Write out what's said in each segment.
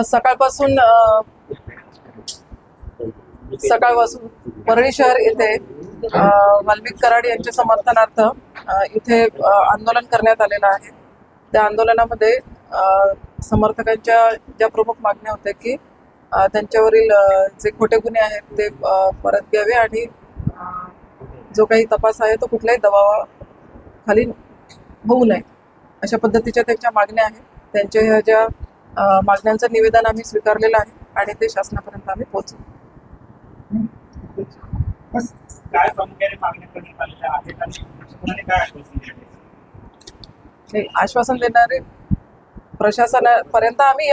सकाळपासून परळी शहर येथे वाल्मिक कराड यांच्या समर्थनार्थ इथे आंदोलन करण्यात आलेलं आहे। त्या आंदोलनामध्ये समर्थकांच्या ज्या प्रमुख मागण्या होत्या की त्यांच्यावरील जे खोटे गुन्हे आहेत ते परत घ्यावे आणि जो काही तपास आहे तो कुठल्याही दबावाखाली होऊ नये, अशा पद्धतीच्या त्यांच्या मागण्या आहेत। त्यांच्या ह्या ज्या मागण्यांचं निवेदन आम्ही स्वीकारलेलं आहे आणि ते शासनापर्यंत आम्ही पोहोचवू। काय प्रामुख्याने मागण्या करण्यात आलेल्या आहेत आणि प्रशासनाने काय आश्वासन दिले? आश्वासन देणारे प्रशासनापर्यंत आम्ही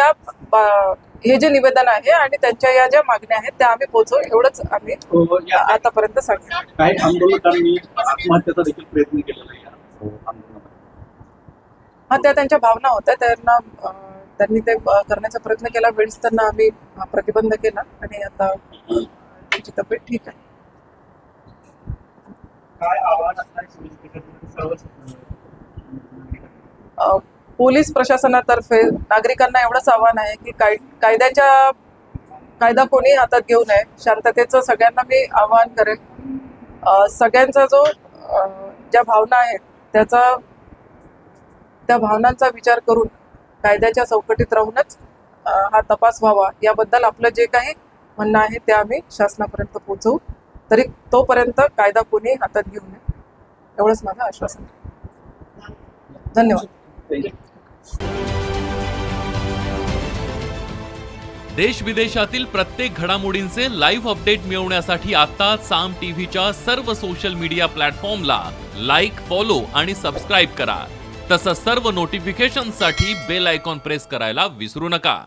हे जे निवेदन आहे आणि त्यांच्या या ज्या मागण्या आहेत त्या आम्ही पोहोचवू, एवढंच आम्ही आतापर्यंत सांगितलं। काही आंदोलकांनी आत्महत्येचा देखील प्रयत्न केलेला आहे हा, त्या त्यांच्या भावना होत्या, त्यांनी ते करण्याचा प्रयत्न केला, वेळीच त्यांना आम्ही प्रतिबंध केला आणि आता त्यांची तब्येत ठीक आहे। काय आव्हान असणार पोलीस प्रशासनातर्फे नागरिकांना एवढंच आव्हान आहे की कायदा कोणी हातात घेऊ नये, शांततेचं सगळ्यांना मी आवाहन करेन। सगळ्यांचा जो ज्या भावना आहेत त्या भावनांचा विचार करून कायद्याच्या चौकटीत राहूनच हा तपास व्हावा, याबद्दल आपलं जे काही म्हणणं आहे ते आम्ही शासनापर्यंत पोहोचवू। तरी तोपर्यंत कायदा कोणी हातात घेऊ नये, एवढंच माझं आश्वासन आहे। धन्यवाद। देश विदेशातील प्रत्येक घडामोडींचे लाईव्ह अपडेट मिळवण्यासाठी आता साम टीव्हीच्या सर्व सोशल मीडिया प्लॅटफॉर्मला लाईक, फॉलो आणि सबस्क्राईब करा। तसंच सर्व नोटिफिकेशनसाठी बेल आयकॉन प्रेस करायला विसरू नका।